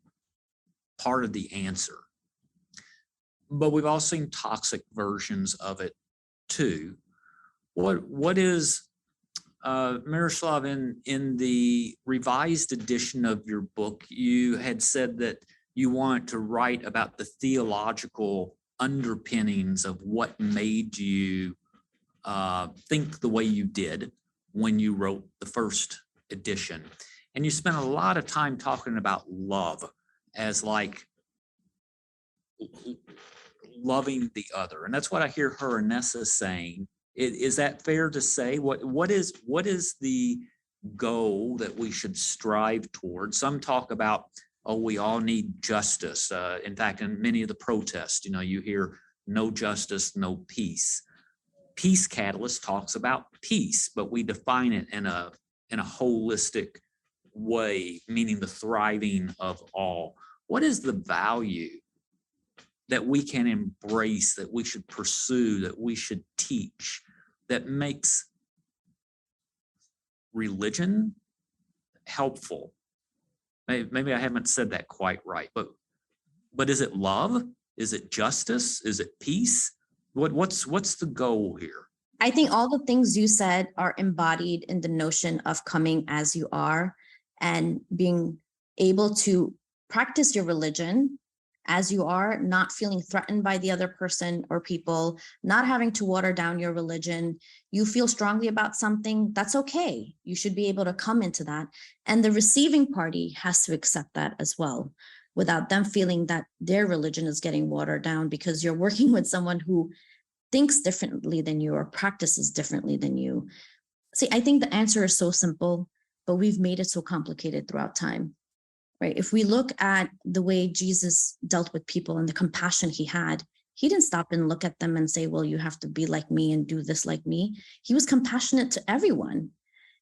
part of the answer, but we've all seen toxic versions of it too. What is Miroslav, in the revised edition of your book, you had said that you want to write about the theological underpinnings of what made you think the way you did when you wrote the first edition. And you spent a lot of time talking about love as like loving the other. And that's what I hear Hurunnessa saying. Is that fair to say? What is the goal that we should strive towards? Some talk about, oh, we all need justice. In fact, in many of the protests, you hear no justice, no peace. Peace Catalyst talks about peace, but we define it in a holistic way, meaning the thriving of all. What is the value that we can embrace, that we should pursue, that we should teach, that makes religion helpful? Maybe I haven't said that quite right, but is it love? Is it justice? Is it peace? What's the goal here? I think all the things you said are embodied in the notion of coming as you are and being able to practice your religion as you are, not feeling threatened by the other person or people, not having to water down your religion. You feel strongly about something, that's okay. You should be able to come into that. And the receiving party has to accept that as well, without them feeling that their religion is getting watered down because you're working with someone who thinks differently than you or practices differently than you. See, I think the answer is so simple, but we've made it so complicated throughout time. Right? If we look at the way Jesus dealt with people and the compassion he had, he didn't stop and look at them and say, well, you have to be like me and do this like me. He was compassionate to everyone.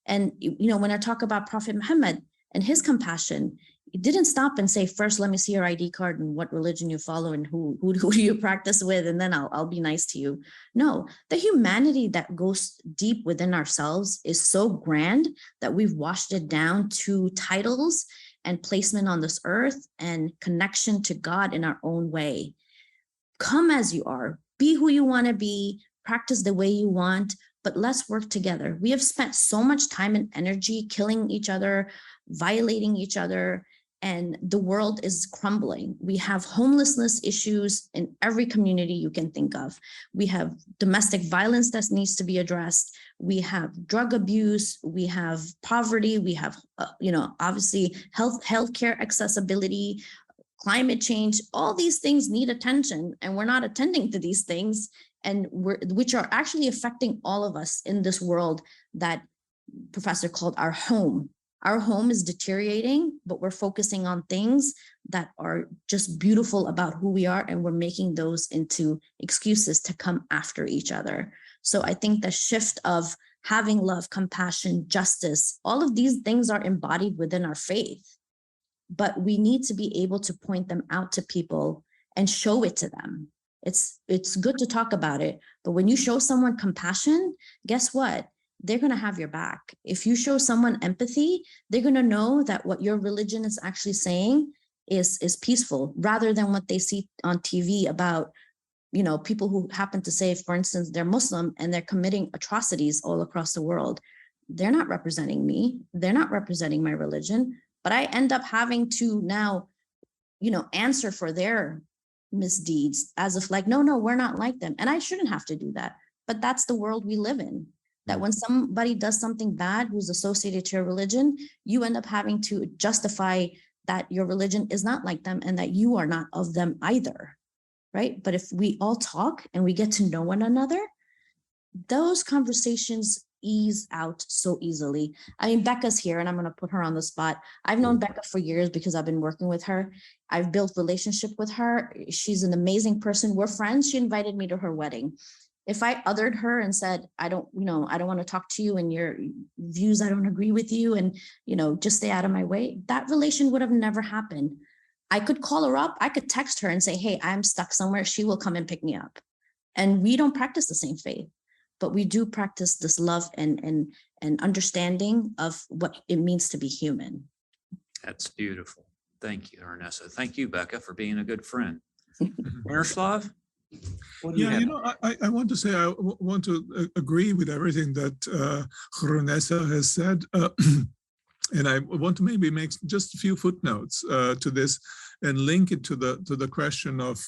And, when I talk about Prophet Muhammad and his compassion, he didn't stop and say, first, let me see your ID card and what religion you follow and who do you practice with, and then I'll be nice to you. No, the humanity that goes deep within ourselves is so grand that we've washed it down to titles and placement on this earth and connection to God in our own way. Come as you are, be who you want to be, practice the way you want, but let's work together. We have spent so much time and energy killing each other, violating each other, and the world is crumbling. We have homelessness issues in every community you can think of. We have domestic violence that needs to be addressed. We have drug abuse. We have poverty. We have, obviously healthcare accessibility, climate change. All these things need attention, and we're not attending to these things, and which are actually affecting all of us in this world that Professor called our home. Our home is deteriorating, but we're focusing on things that are just beautiful about who we are, and we're making those into excuses to come after each other. So I think the shift of having love, compassion, justice, all of these things are embodied within our faith, but we need to be able to point them out to people and show it to them. It's good to talk about it, but when you show someone compassion, guess what? They're going to have your back. If you show someone empathy, they're going to know that what your religion is actually saying is peaceful, rather than what they see on TV about, people who happen to say, for instance, they're Muslim and they're committing atrocities all across the world. They're not representing me. They're not representing my religion, but I end up having to now, answer for their misdeeds as if like, no, we're not like them. And I shouldn't have to do that. But that's the world we live in. That when somebody does something bad who's associated to your religion, you end up having to justify that your religion is not like them and that you are not of them either, right? But if we all talk and we get to know one another, those conversations ease out so easily. I mean, Becca's here and I'm going to put her on the spot. I've known Becca for years because I've been working with her. I've built relationship with her. She's an amazing person. We're friends. She invited me to her wedding. If I othered her and said, I don't want to talk to you and your views, I don't agree with you, and, just stay out of my way, that relation would have never happened. I could call her up. I could text her and say, hey, I'm stuck somewhere. She will come and pick me up. And we don't practice the same faith, but we do practice this love and understanding of what it means to be human. That's beautiful. Thank you, Hurunnessa. Thank you, Becca, for being a good friend. Miroslav? I want to say I want to agree with everything that Hurunnessa has said, and I want to maybe make just a few footnotes to this and link it to the question of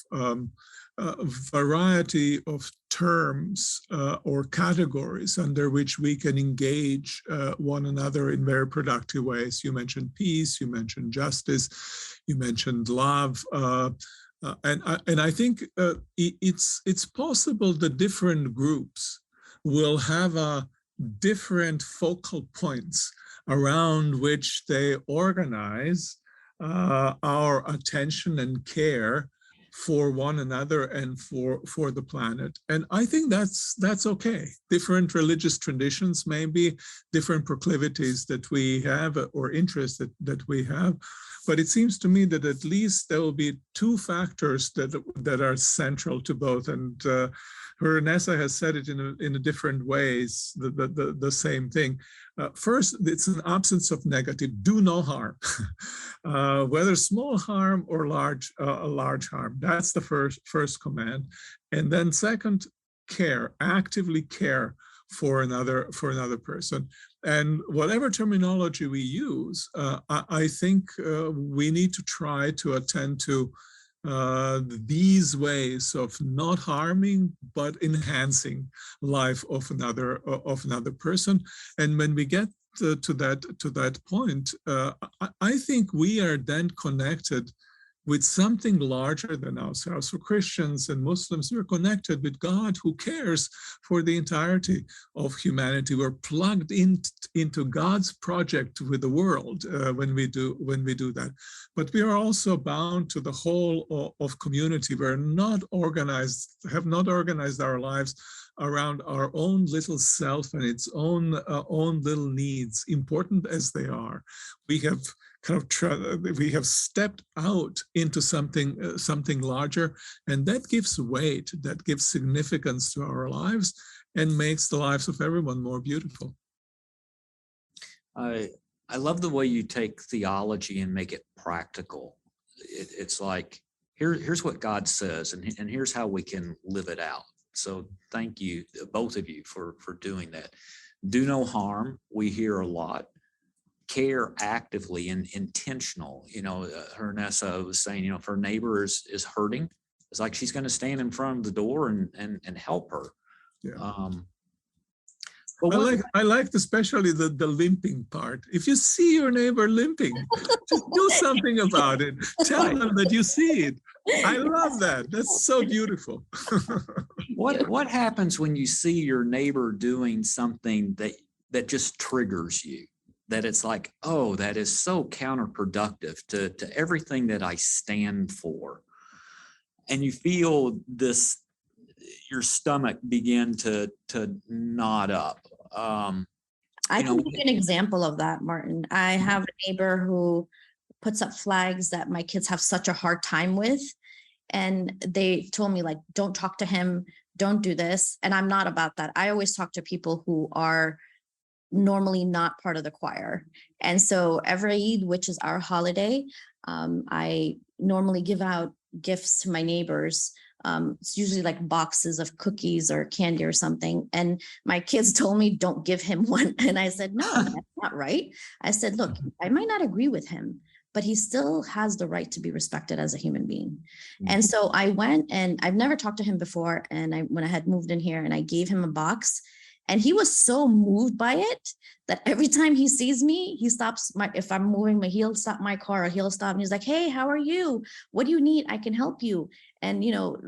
variety of terms or categories under which we can engage one another in very productive ways. You mentioned peace, you mentioned justice, you mentioned love. And I think it's possible that different groups will have different focal points around which they organize our attention and care for one another and for the planet. And I think that's okay. Different religious traditions, maybe different proclivities that we have or interests that we have. But it seems to me that at least there will be two factors that are central to both. And Hurunnessa has said it in a different ways, the same thing. First, it's an absence of negative. Do no harm, whether small harm or large harm. That's the first command. And then second, care, actively care for another person. And whatever terminology we use, I think we need to try to attend to these ways of not harming but enhancing life of another person. And when we get to that point, I think we are then connected with something larger than ourselves. For Christians and Muslims, we're connected with God who cares for the entirety of humanity. We're plugged into God's project with the world when we do that. But we are also bound to the whole of community. We're not organized, have not organized our lives around our own little self and its own little needs, important as they are. We have we have stepped out into something larger, and that gives weight, that gives significance to our lives, and makes the lives of everyone more beautiful. I love the way you take theology and make it practical. It's like here's what God says, and here's how we can live it out. So thank you, both of you, for doing that. Do no harm. We hear a lot. Care actively and intentional. Hurunnessa was saying, if her neighbor is hurting, it's like she's going to stand in front of the door and help her. Yeah. I liked especially the limping part. If you see your neighbor limping, just do something about it. Tell them that you see it. I love that. That's so beautiful. What happens when you see your neighbor doing something that just triggers you? That it's like, oh, that is so counterproductive to everything that I stand for. And you feel this, your stomach begin to knot up. I can give you an example of that, Martin. I have a neighbor who puts up flags that my kids have such a hard time with. And they told me, like, don't talk to him, don't do this. And I'm not about that. I always talk to people who are normally not part of the choir. And so every Eid, which is our holiday, I normally give out gifts to my neighbors. It's usually like boxes of cookies or candy or something. And my kids told me, don't give him one. And I said, no, that's not right. I said, look, I might not agree with him, but he still has the right to be respected as a human being. Mm-hmm. And so I went, and I've never talked to him before. And when I had moved in here, and I gave him a box, and he was so moved by it that every time he sees me, he stops if I'm moving, he'll stop my car, or he'll stop and he's like, hey, how are you? What do you need? I can help you. And,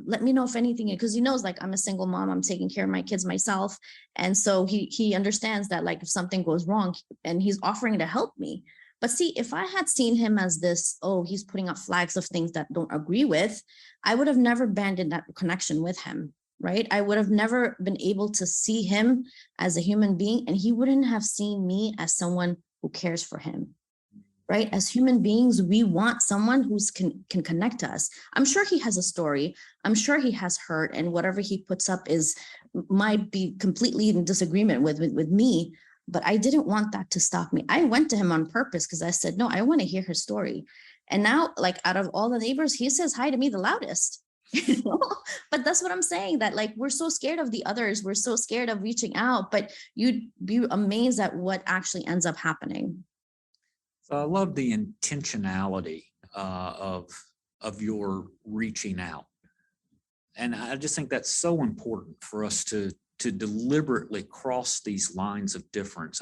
let me know if anything, because he knows, like, I'm a single mom, I'm taking care of my kids myself. And so he understands that, like, if something goes wrong, and he's offering to help me. But see, if I had seen him as this, oh, he's putting up flags of things that don't agree with, I would have never abandoned that connection with him. Right? I would have never been able to see him as a human being, and he wouldn't have seen me as someone who cares for him. Right? As human beings, we want someone who can connect to us. I'm sure he has a story. I'm sure he has hurt, and whatever he puts up might be completely in disagreement with me. But I didn't want that to stop me. I went to him on purpose because I said, no, I want to hear his story. And now, like, out of all the neighbors, he says hi to me the loudest. But that's what I'm saying, that, like, we're so scared of the others, we're so scared of reaching out, but you'd be amazed at what actually ends up happening. So I love the intentionality of your reaching out, and I just think that's so important for us to deliberately cross these lines of difference.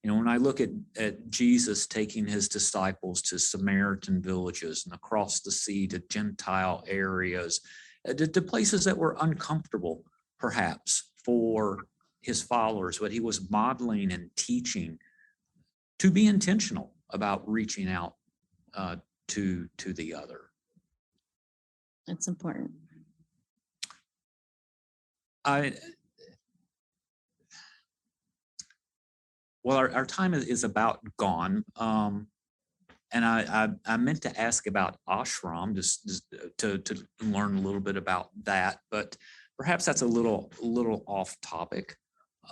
When I look at Jesus taking his disciples to Samaritan villages and across the sea to Gentile areas, to places that were uncomfortable, perhaps, for his followers, but he was modeling and teaching to be intentional about reaching out to the other. That's important. Well, our time is about gone. And I meant to ask about ashram, just to learn a little bit about that, but perhaps that's a little off topic.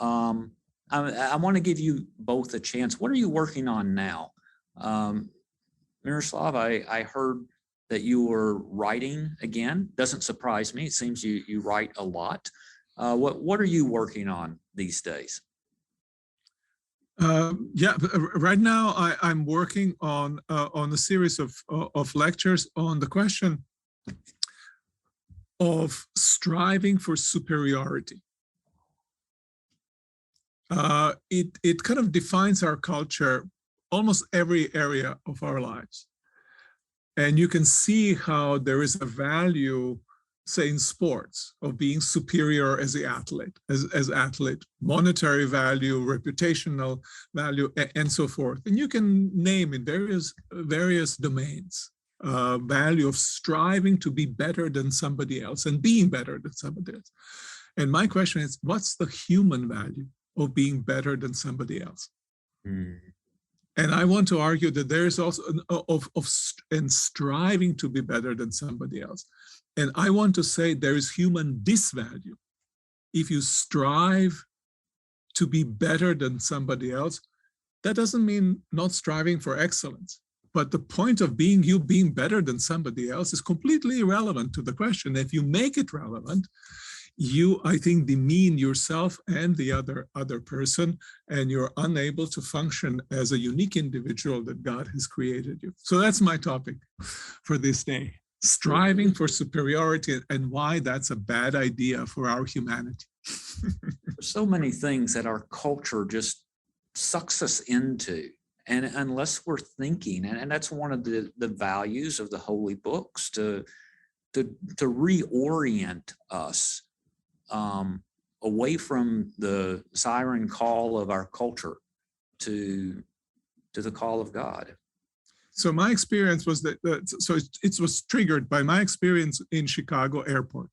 I want to give you both a chance. What are you working on now? Miroslav, I heard that you were writing again. Doesn't surprise me. It seems you write a lot. What are you working on these days? Right now I'm working on a series of lectures on the question of striving for superiority. It kind of defines our culture, almost every area of our lives. And you can see how there is a value, say, in sports, of being superior as an athlete, as athlete, monetary value, reputational value, and so forth. And you can name in various domains, value of striving to be better than somebody else and being better than somebody else. And my question is, what's the human value of being better than somebody else? And I want to argue that there is also and striving to be better than somebody else. And I want to say there is human disvalue. If you strive to be better than somebody else, that doesn't mean not striving for excellence. But the point of being better than somebody else is completely irrelevant to the question. If you make it relevant, you, I think, demean yourself and the other person, and you're unable to function as a unique individual that God has created you. So that's my topic for this day. Striving for superiority and why that's a bad idea for our humanity. There's so many things that our culture just sucks us into, and unless we're thinking, and that's one of the values of the holy books, to reorient us away from the siren call of our culture to the call of God. So my experience was that, it was triggered by my experience in Chicago airport.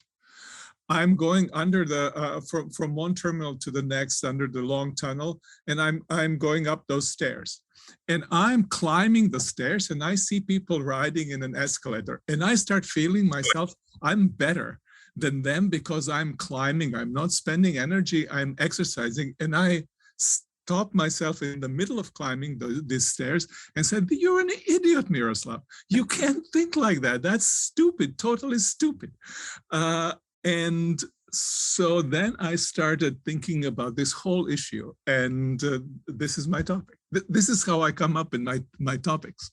I'm going under the from one terminal to the next under the long tunnel, and I'm going up those stairs, and I'm climbing the stairs, and I see people riding in an escalator, and I start feeling myself, I'm better than them because I'm climbing. I'm not spending energy. I'm exercising, and I stopped myself in the middle of climbing these stairs and said, "You're an idiot, Miroslav. You can't think like that. That's stupid, totally stupid." And so then I started thinking about this whole issue, and this is my topic. This is how I come up in my topics.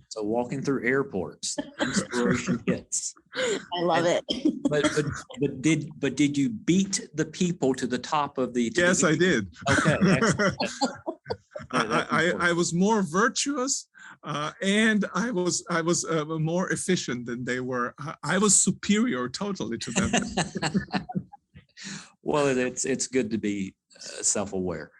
So walking through airports, inspiration hits. I love it. But did you beat the people to the top of the? Yes, I did. Okay. I was more virtuous, and I was more efficient than they were. I was superior totally to them. Well, it's good to be self-aware.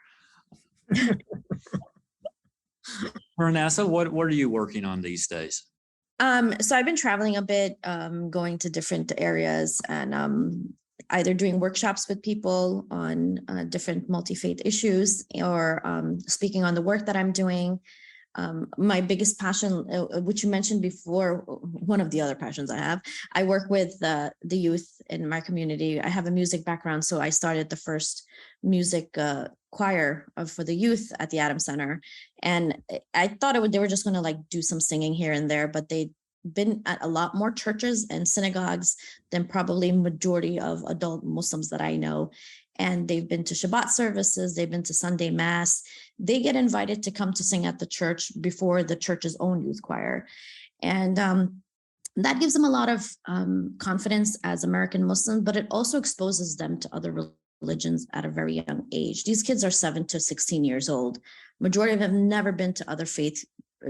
Hurunnessa, what are you working on these days? So I've been traveling a bit, going to different areas and either doing workshops with people on different multi-faith issues or speaking on the work that I'm doing. My biggest passion, which you mentioned before, one of the other passions I have, I work with the youth in my community. I have a music background, so I started the first music choir for the youth at the Adams Center. And I thought they were just going to like do some singing here and there, but they'd been at a lot more churches and synagogues than probably majority of adult Muslims that I know. And they've been to Shabbat services, they've been to Sunday Mass. They get invited to come to sing at the church before the church's own youth choir. And that gives them a lot of confidence as American Muslims, but it also exposes them to other religions at a very young age. These kids are 7 to 16 years old. Majority of them have never been to other faith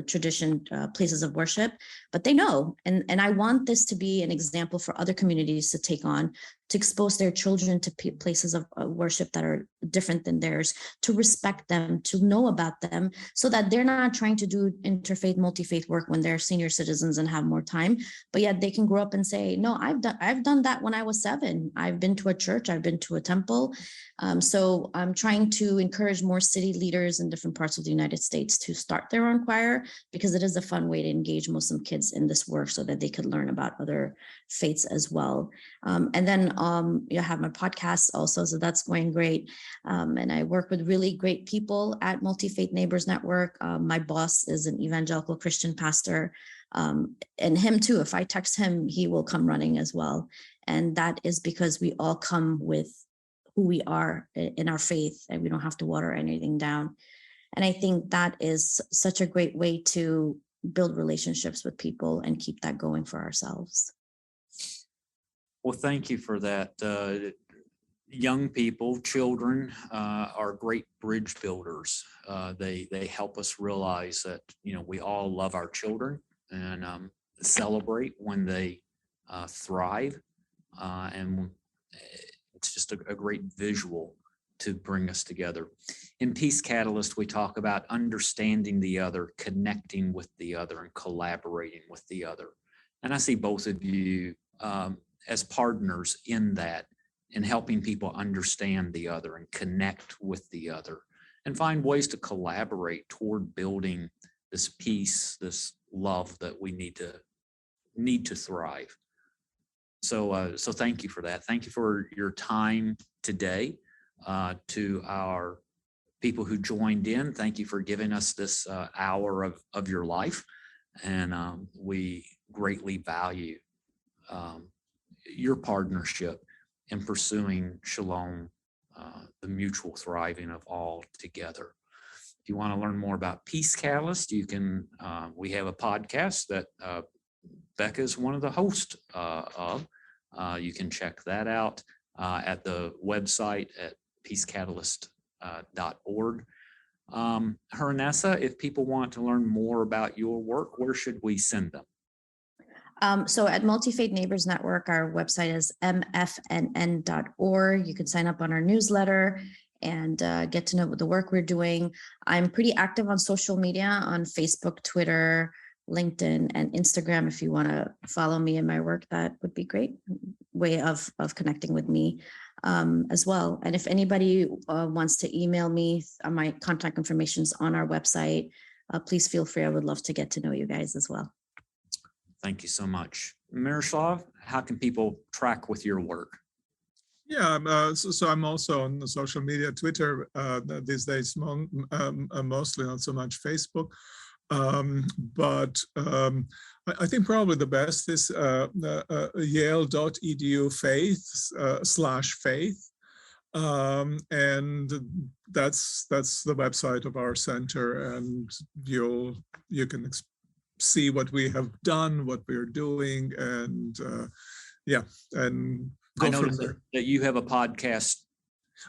tradition places of worship, but they know. And I want this to be an example for other communities to take on, to expose their children to places of worship that are different than theirs, to respect them, to know about them, so that they're not trying to do interfaith, multi-faith work when they're senior citizens and have more time, but yet they can grow up and say, no, I've done that when I was 7. I've been to a church, I've been to a temple. So I'm trying to encourage more city leaders in different parts of the United States to start their own choir, because it is a fun way to engage Muslim kids in this work so that they could learn about other faiths as well. And then you have my podcast also, so that's going great. And I work with really great people at Multi-Faith Neighbors Network. My boss is an evangelical Christian pastor, and him too. If I text him, he will come running as well. And that is because we all come with who we are in our faith, and we don't have to water anything down. And I think that is such a great way to build relationships with people and keep that going for ourselves. Well, thank you for that. Young people, children are great bridge builders. They help us realize that, we all love our children and celebrate when they thrive. And it's just a great visual to bring us together. In Peace Catalyst, we talk about understanding the other, connecting with the other, and collaborating with the other. And I see both of you as partners in that, in helping people understand the other and connect with the other and find ways to collaborate toward building this peace, this love that we need to thrive. So thank you for that. Thank you for your time today. To our people who joined in, thank you for giving us this hour of your life. And we greatly value your partnership in pursuing shalom, the mutual thriving of all together. If you want to learn more about Peace Catalyst, you can, we have a podcast that Becca is one of the hosts of. You can check that out at the website at peacecatalyst.org. Hurunnessa, if people want to learn more about your work, where should we send them? So at Multi-Faith Neighbors Network, our website is mfnn.org. You can sign up on our newsletter and get to know the work we're doing. I'm pretty active on social media, on Facebook, Twitter, LinkedIn, and Instagram. If you want to follow me and my work, that would be great. way of connecting with me as well. And if anybody wants to email me, my contact information is on our website. Please feel free. I would love to get to know you guys as well. Thank you so much. Miroslav, how can people track with your work? Yeah, so I'm also on the social media, Twitter these days, mostly, not so much Facebook. But I think probably the best is yale.edu/faith. And that's the website of our center, and you can see what we have done, what we're doing, and and go I from noticed there. that you have a podcast.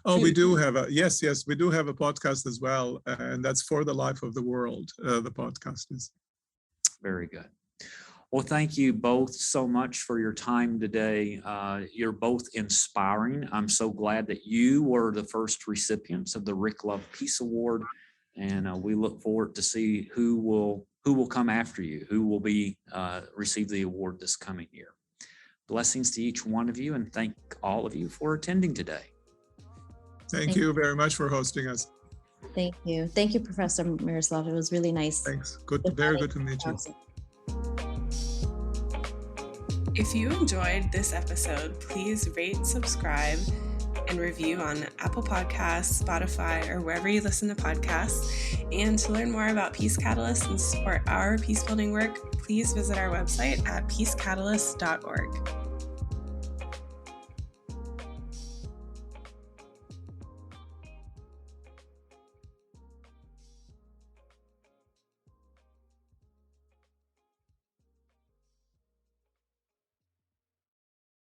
Oh, we do have yes, we do have a podcast as well, and that's For the Life of the World. The podcast is. Very good. Well, thank you both so much for your time today. You're both inspiring. I'm so glad that you were the first recipients of the Rick Love Peace Award, and we look forward to see who will come after you, who will be receive the award this coming year. Blessings to each one of you, and thank all of you for attending today. Thank you very much for hosting us. Thank you. Thank you, Professor Miroslav. It was really nice. Thanks. Very good to meet you. If you enjoyed this episode, please rate, subscribe, and review on Apple Podcasts, Spotify, or wherever you listen to podcasts. And to learn more about Peace Catalyst and support our peace building work, please visit our website at peacecatalyst.org.